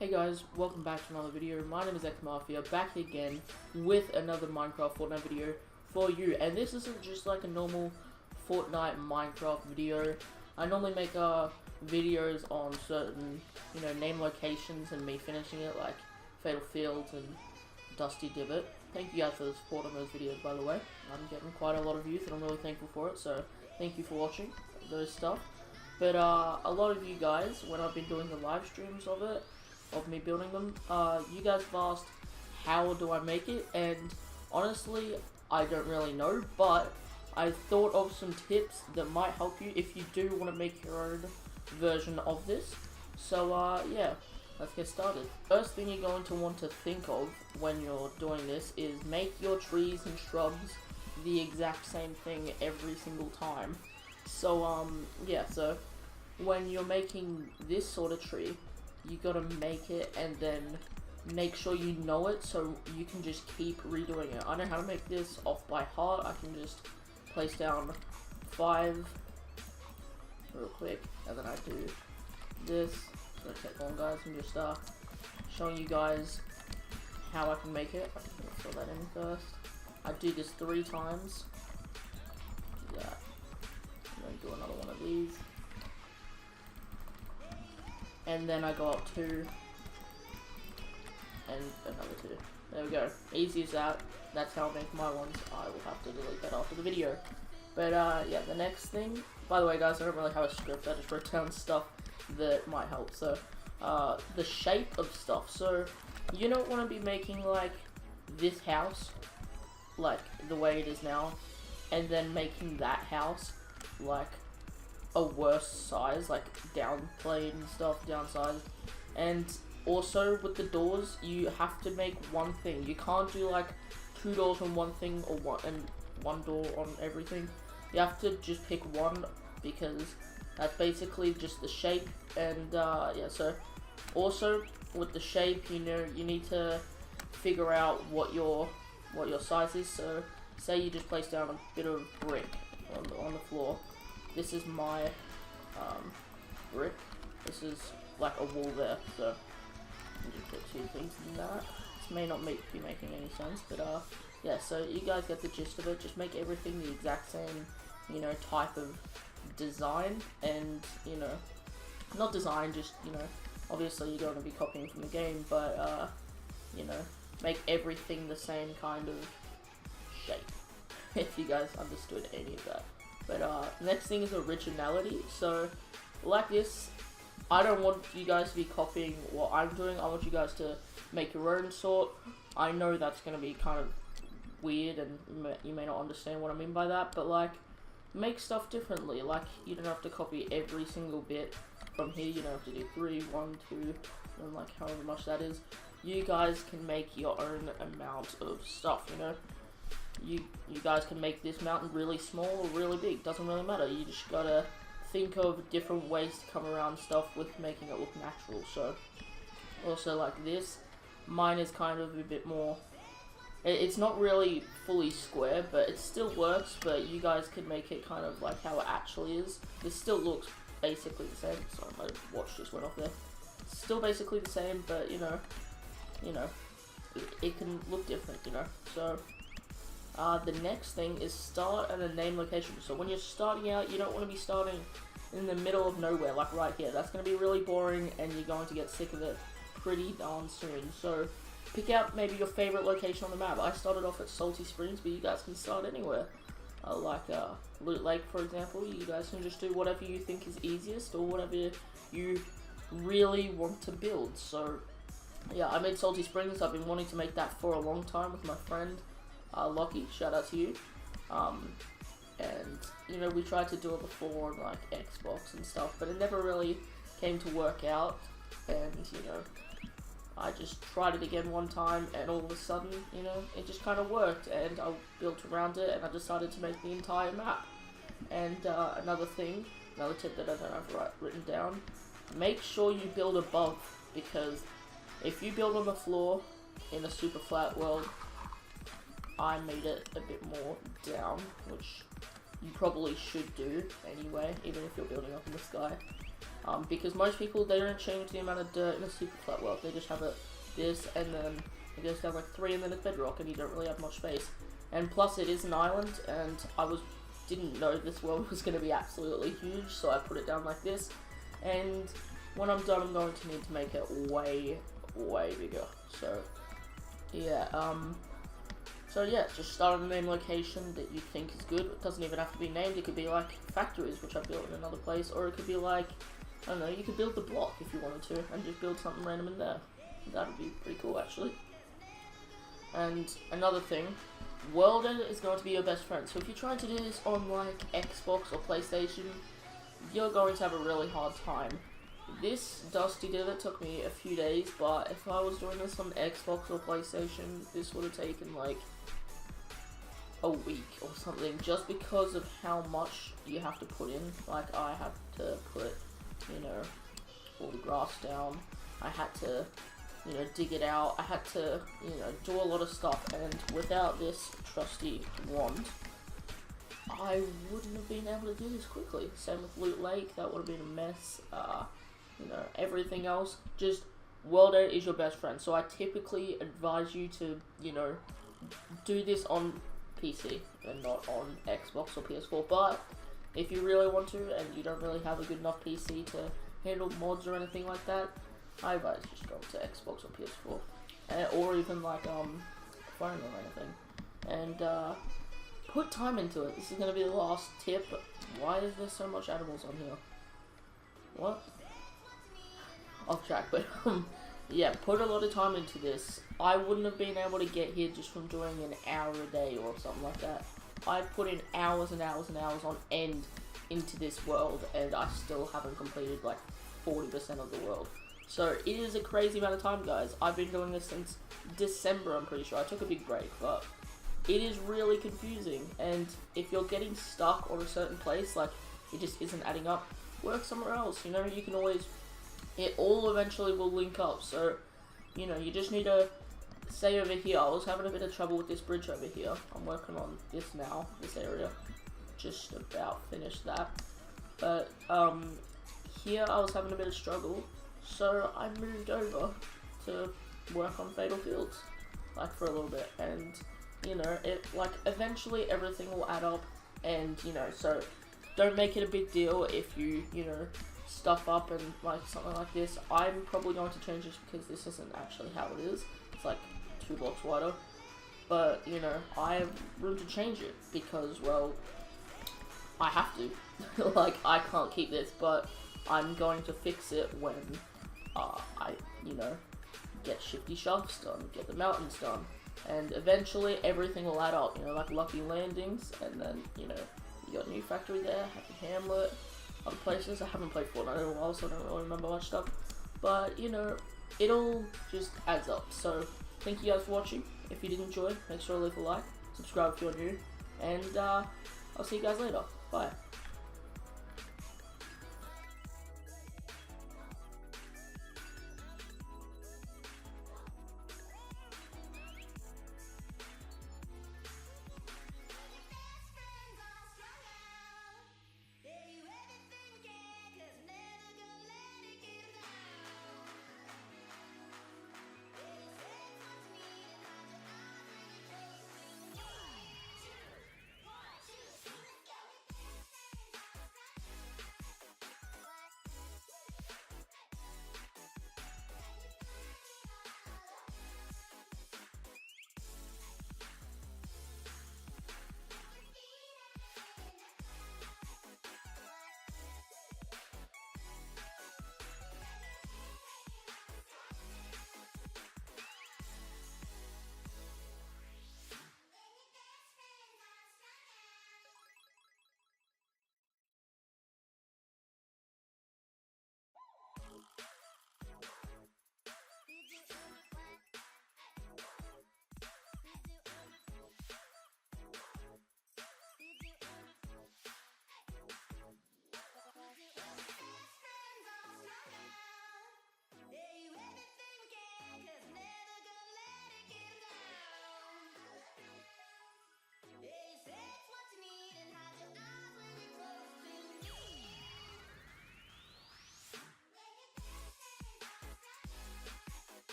Hey guys, welcome back to another video. My name is Mafia, back again with another Minecraft Fortnite video for you. And this isn't just like a normal Fortnite Minecraft video. I normally make videos on certain, name locations and me finishing it, like Fatal Fields and Dusty Divot. Thank you guys for the support on those videos, by the way. I'm getting quite a lot of views and I'm really thankful for it, so thank you for watching those stuff. But a lot of you guys, when I've been doing the live streams of it, of me building them, you guys have asked how do I make it, and honestly I don't really know, but I thought of some tips that might help you if you do want to make your own version of this. So yeah, let's get started. First thing you're going to want to think of when you're doing this is make your trees and shrubs the exact same thing every single time. So yeah, so when you're making this sort of tree, you gotta make it and then make sure you know it so you can just keep redoing it. I know how to make this off by heart. I can just place down 5 real quick and then I do this. So take on, guys, and just showing you guys how I can make it. I'm gonna fill that in first. I do this 3 times. Do that. And then do another one of these. And then I go up 2, and another 2. There we go. Easy as that. That's how I make my ones. I will have to delete that after the video. But yeah, the next thing, by the way guys, I don't really have a script, I just wrote down stuff that might help. So, the shape of stuff. So, you don't want to be making like this house, like the way it is now, and then making that house like a worse size, like downplayed and stuff, downsized. And also with the doors, you have to make one thing. You can't do like 2 doors on one thing or one door on everything. You have to just pick one because that's basically just the shape. And yeah, so also with the shape, you need to figure out what your size is. So say you just place down a bit of brick on the floor. This is my brick. This is like a wall there, so you just put 2 things in that. This may not be making any sense, but yeah, so you guys get the gist of it. Just make everything the exact same, type of design, and not design, just obviously you're going to be copying from the game, but make everything the same kind of shape. If you guys understood any of that. But next thing is originality. So like this, I don't want you guys to be copying what I'm doing. I want you guys to make your own sort. I know that's going to be kind of weird and you may not understand what I mean by that, but like make stuff differently. Like you don't have to copy every single bit from here. You don't have to do 3, 1, 2, and like however much that is. You guys can make your own amount of stuff, You guys can make this mountain really small or really big, doesn't really matter. You just gotta think of different ways to come around stuff with making it look natural. So also like this, mine is kind of a bit more, it's not really fully square, but it still works, but you guys can make it kind of like how it actually is. This still looks basically the same. Sorry, my watch just went off there. It's still basically the same, but it can look different, so the next thing is start at a name location. So when you're starting out, you don't want to be starting in the middle of nowhere, like right here. That's going to be really boring and you're going to get sick of it pretty darn soon. So pick out maybe your favorite location on the map. I started off at Salty Springs, but you guys can start anywhere. Like Loot Lake, for example. You guys can just do whatever you think is easiest or whatever you really want to build. So yeah, I made Salty Springs. I've been wanting to make that for a long time with my friend Lockie, shout out to you. And we tried to do it before on like Xbox and stuff, but it never really came to work out. And I just tried it again one time, and all of a sudden, it just kind of worked, and I built around it, and I decided to make the entire map. And another tip that I don't have written down: make sure you build above, because if you build on the floor in a super flat world, I made it a bit more down, which you probably should do anyway, even if you're building up in the sky. Because most people, they don't change the amount of dirt in a super flat world. They just have this, and then it goes down like 3, and then it's bedrock, and you don't really have much space. And plus, it is an island, and didn't know this world was going to be absolutely huge, so I put it down like this. And when I'm done, I'm going to need to make it way, way bigger. So, yeah, just start on the main location that you think is good. It doesn't even have to be named. It could be like factories, which I built in another place, or it could be like, I don't know, you could build the block if you wanted to, and just build something random in there. That would be pretty cool, actually. And another thing, world edit is going to be your best friend. So if you're trying to do this on like Xbox or PlayStation, you're going to have a really hard time. This Dusty did it took me a few days, but if I was doing this on Xbox or PlayStation, this would have taken like a week or something, just because of how much you have to put in. Like, I had to put, you know, all the grass down. I had to, you know, dig it out. I had to, you know, do a lot of stuff, and without this trusty wand, I wouldn't have been able to do this quickly. Same with Loot Lake, that would have been a mess. You know, everything else, just world edit is your best friend. So I typically advise you to, you know, do this on PC and not on Xbox or PS4. But if you really want to, and you don't really have a good enough PC to handle mods or anything like that, I advise just go to Xbox or PS4, or even like phone or anything, and put time into it. This is gonna be the last tip. Why is there so much animals on here? What? Off track, but yeah, put a lot of time into this. I wouldn't have been able to get here just from doing an hour a day or something like that. I put in hours and hours and hours on end into this world, and I still haven't completed like 40% of the world. So it is a crazy amount of time, guys. I've been doing this since December, I'm pretty sure. I took a big break, but it is really confusing. And if you're getting stuck on a certain place, like it just isn't adding up, work somewhere else. You know, you can always, it all eventually will link up. So, you know, you just need to stay over here. I was having a bit of trouble with this bridge over here. I'm working on this now, this area. Just about finished that. But here I was having a bit of struggle. So I moved over to work on Fatal Fields, like for a little bit, and you know, it like eventually everything will add up, and you know, so don't make it a big deal if you know, stuff up and like something like this. I'm probably going to change this because this isn't actually how it is. It's like 2 blocks wider, but you know, I have room to change it because, well, I have to. Like, I can't keep this, but I'm going to fix it when I, you know, get shifty shafts done, get the mountains done, and eventually everything will add up, you know, like Lucky Landings, and then, you know, you got a new factory there, Happy Hamlet, other places. I haven't played Fortnite in a while, so I don't really remember much stuff, but, you know, it all just adds up. So, thank you guys for watching. If you did enjoy, make sure to leave a like, subscribe if you're new, and I'll see you guys later. Bye.